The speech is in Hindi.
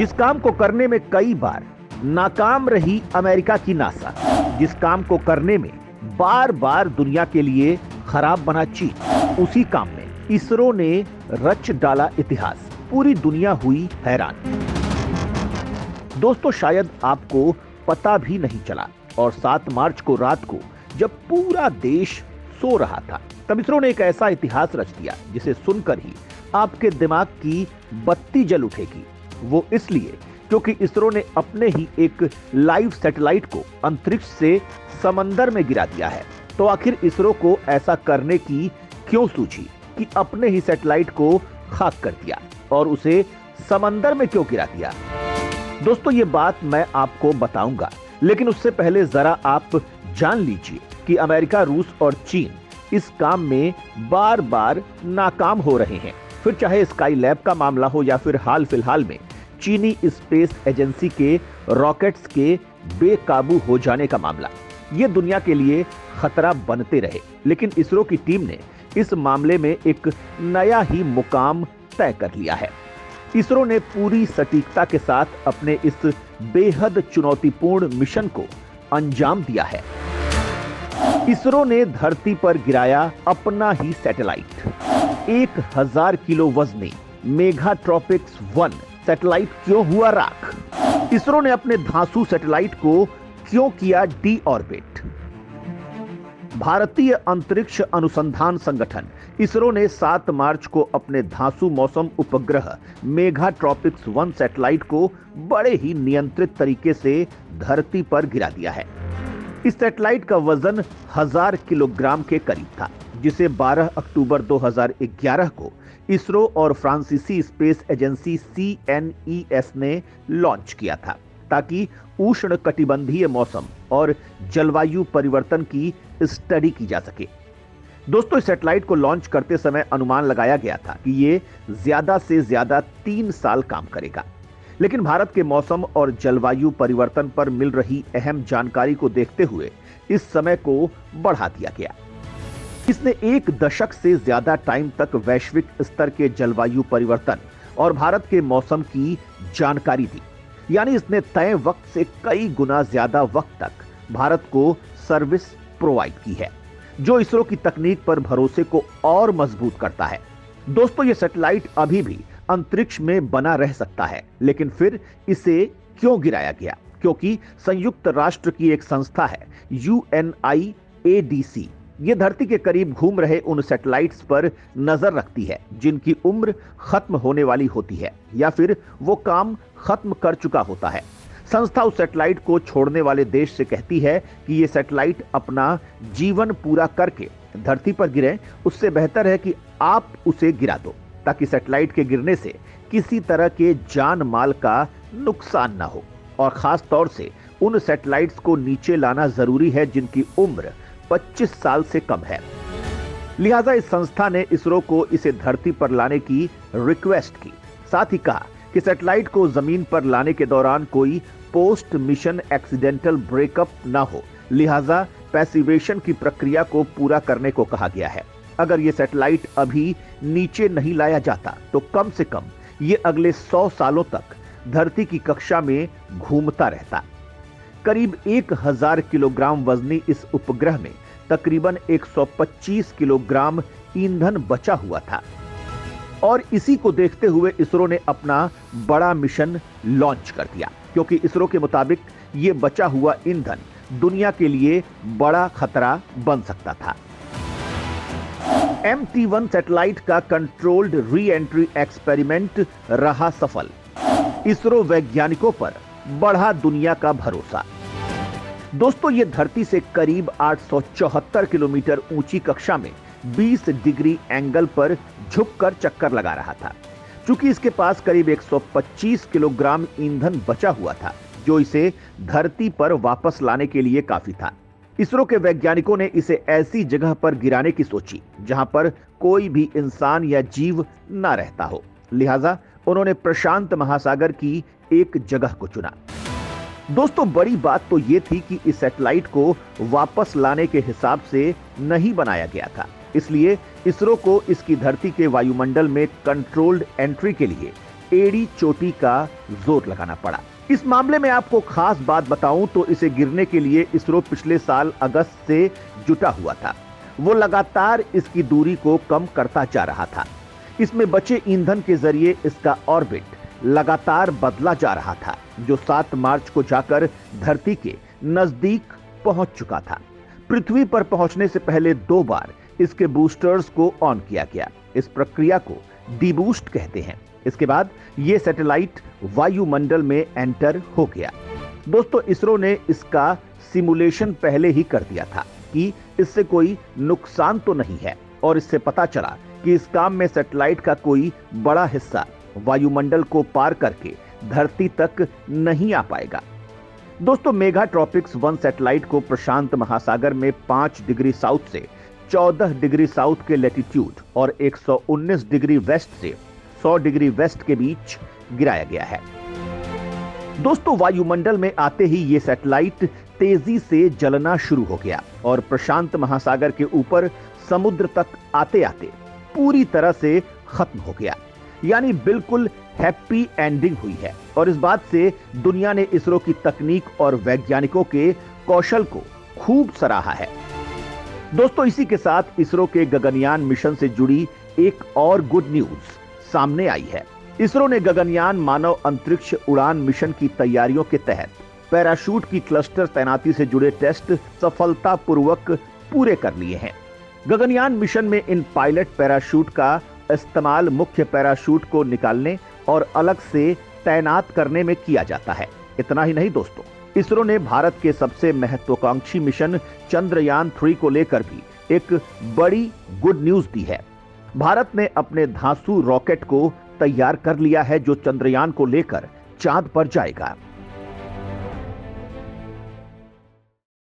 जिस काम को करने में कई बार नाकाम रही अमेरिका की नासा, जिस काम को करने में बार बार दुनिया के लिए खराब बना चीन, उसी काम में इसरो ने रच डाला इतिहास। पूरी दुनिया हुई हैरान। दोस्तों, शायद आपको पता भी नहीं चला और 7 मार्च को रात को जब पूरा देश सो रहा था, तब इसरो ने एक ऐसा इतिहास रच दिया जिसे सुनकर ही आपके दिमाग की बत्ती जल उठेगी। वो इसलिए क्योंकि इसरो ने अपने ही एक लाइव सैटेलाइट को अंतरिक्ष से समंदर में गिरा दिया है। तो आखिर इसरो को ऐसा करने की क्यों सूझी कि अपने ही सैटेलाइट को खाक कर दिया और उसे समंदर में क्यों गिरा दिया? दोस्तों, ये बात मैं आपको बताऊंगा, लेकिन उससे पहले जरा आप जान लीजिए कि अमेरिका, रूस और चीन इस काम में बार बार नाकाम हो रहे हैं। फिर चाहे स्काई लैब का मामला हो या फिर हाल फिलहाल में चीनी स्पेस एजेंसी के रॉकेट्स के बेकाबू हो जाने का मामला, ये दुनिया के लिए खतरा बनते रहे। लेकिन इसरो की टीम ने इस मामले में एक नया ही मुकाम तय कर लिया है। इसरो ने पूरी सटीकता के साथ अपने इस बेहद चुनौतीपूर्ण मिशन को अंजाम दिया है। इसरो ने धरती पर गिराया अपना ही सैटेलाइट। 1000 किलो वजनी मेगाट्रॉपिक्स 1 सैटेलाइट क्यों हुआ राख? इसरो ने अपने धांसू सैटेलाइट को क्यों किया डी ऑर्बिट? भारतीय अंतरिक्ष अनुसंधान संगठन इसरो ने 7 मार्च को अपने धांसू मौसम उपग्रह मेगाट्रॉपिक्स 1 सैटेलाइट को बड़े ही नियंत्रित तरीके से धरती पर गिरा दिया है। इस सैटेलाइट का वजन 1000 किलोग्राम के करीब था, जिसे 12 अक्टूबर 2011 को इसरो और फ्रांसीसी स्पेस एजेंसी CNES ने लॉन्च किया था, ताकि उष्णकटिबंधीय मौसम और जलवायु परिवर्तन की स्टडी की जा सके। दोस्तों, इस सैटेलाइट को लॉन्च करते समय अनुमान लगाया गया था कि ये ज्यादा से ज्यादा 3 साल काम करेगा, लेकिन भारत के मौसम और जलवायु परिवर्तन पर मिल रही अहम जानकारी को देखते हुए इस समय को बढ़ा दिया गया। इसने 1 दशक से ज्यादा टाइम तक वैश्विक स्तर के जलवायु परिवर्तन और भारत के मौसम की जानकारी दी, यानी इसने तय वक्त से कई गुना ज्यादा वक्त तक भारत को सर्विस प्रोवाइड की है, जो इसरो की तकनीक पर भरोसे को और मजबूत करता है। दोस्तों, ये सैटेलाइट अभी भी अंतरिक्ष में बना रह सकता है, लेकिन फिर इसे क्यों गिराया गया? क्योंकि संयुक्त राष्ट्र की एक संस्था है UNIADC, ये धरती के करीब घूम रहे उन सैटेलाइट्स पर नजर रखती है जिनकी उम्र खत्म होने वाली होती है या फिर वो काम खत्म कर चुका होता है। संस्था उस सैटेलाइट को छोड़ने वाले देश से कहती है कि ये सैटेलाइट अपना जीवन पूरा करके धरती पर गिरे, उससे बेहतर है कि आप उसे गिरा दो, ताकि सैटेलाइट के गिरने से किसी तरह के जान माल का नुकसान ना हो। और खास तौर से उन सैटेलाइट्स को नीचे लाना जरूरी है जिनकी उम्र 25 साल से कम है। लिहाजा इस संस्था ने इसरो को इसे धरती पर लाने की रिक्वेस्ट की। साथ ही कहा कि सैटेलाइट को जमीन पर लाने के दौरान कोई पोस्ट मिशन एक्सीडेंटल ब्रेकअप ना हो, लिहाजा पैसिवेशन की प्रक्रिया को पूरा करने को कहा गया है। अगर ये सैटेलाइट अभी नीचे नहीं लाया जाता तो कम से कम ये अगले 100 सालों तक धरती की कक्षा में घूमता रहता। करीब 1000 किलोग्राम वजनी इस उपग्रह में तकरीबन 125 किलोग्राम ईंधन बचा हुआ था और इसी को देखते हुए इसरो ने अपना बड़ा मिशन लॉन्च कर दिया, क्योंकि इसरो के मुताबिक ये बचा हुआ ईंधन दुनिया के लिए बड़ा खतरा बन सकता था। MT1 सैटेलाइट का कंट्रोल्ड री एंट्री एक्सपेरिमेंट रहा सफल। इसरो वैज्ञानिकों पर बढ़ा दुनिया का भरोसा। दोस्तों, ये धरती से करीब 874 किलोमीटर ऊंची कक्षा में 20 डिग्री एंगल पर झुककर चक्कर लगा रहा था। चूंकि इसके पास करीब 125 किलोग्राम ईंधन बचा हुआ था, जो इसे धरती पर वापस लाने के लिए काफी था। इसरो के वैज्ञानिकों ने इसे ऐसी जगह पर गिराने की सोची जहां पर कोई भी इंसान या जीव ना रहता हो। लिहाजा उन्होंने प्रशांत महासागर की एक जगह को चुना। दोस्तों, बड़ी बात तो यह थी कि इस सैटेलाइट को वापस लाने के हिसाब से नहीं बनाया गया था, इसलिए इसरो को इसकी धरती के वायुमंडल में कंट्रोल्ड एंट्री के लिए एड़ी चोटी का जोर लगाना पड़ा। इस मामले में आपको खास बात बताऊं तो इसे गिरने के लिए इसरो पिछले साल अगस्त से जुटा हुआ था। वो लगातार इसकी दूरी को कम करता जा रहा था। इसमें बचे ईंधन के जरिए इसका ऑर्बिट लगातार बदला जा रहा था, जो 7 मार्च को जाकर धरती के नजदीक पहुंच चुका था। पृथ्वी पर पहुंचने से पहले 2 बार इसके बूस्टर्स को ऑन किया गया। इस प्रक्रिया को डीबूस्ट कहते हैं। इसके बाद यह सैटेलाइट वायुमंडल में एंटर हो गया। दोस्तों, इसरो ने इसका सिमुलेशन पहले ही कर दिया था कि इससे कोई नुकसान तो नहीं है, और इससे पता चला कि इस काम में सैटेलाइट का कोई बड़ा हिस्सा वायुमंडल को पार करके धरती तक नहीं आ पाएगा। दोस्तों, मेगा ट्रॉपिक्स 1 सैटेलाइट को प्रशांत महासागर में 5 डिग्री साउथ से 14 डिग्री साउथ के लैटिट्यूड और 119 डिग्री वेस्ट से 100 डिग्री वेस्ट के बीच गिराया गया है। दोस्तों, वायुमंडल में आते ही यह सैटेलाइट तेजी से जलना शुरू हो गया और प्रशांत महासागर के ऊपर समुद्र तक आते आते पूरी तरह से खत्म हो गया। यानी बिल्कुल हैप्पी एंडिंग हुई है, और इस बात से दुनिया ने इसरो की तकनीक और वैज्ञानिकों के कौशल को खूब सराहा है। दोस्तों, इसी के साथ इसरो के गगनयान मिशन से जुड़ी एक और गुड न्यूज सामने आई है। इसरो ने गगनयान मानव अंतरिक्ष उड़ान मिशन की तैयारियों के तहत पैराशूट की क्लस्टर तैनाती से जुड़े टेस्ट सफलतापूर्वक पूरे कर लिए हैं। गगनयान मिशन में इन पायलट पैराशूट का इस्तेमाल मुख्य पैराशूट को निकालने और अलग से तैनात करने में किया जाता है। इतना ही नहीं दोस्तों, इसरो ने भारत के सबसे महत्वाकांक्षी मिशन चंद्रयान 3 को लेकर भी एक बड़ी गुड न्यूज दी है। भारत ने अपने धांसू रॉकेट को तैयार कर लिया है, जो चंद्रयान को लेकर चांद पर जाएगा।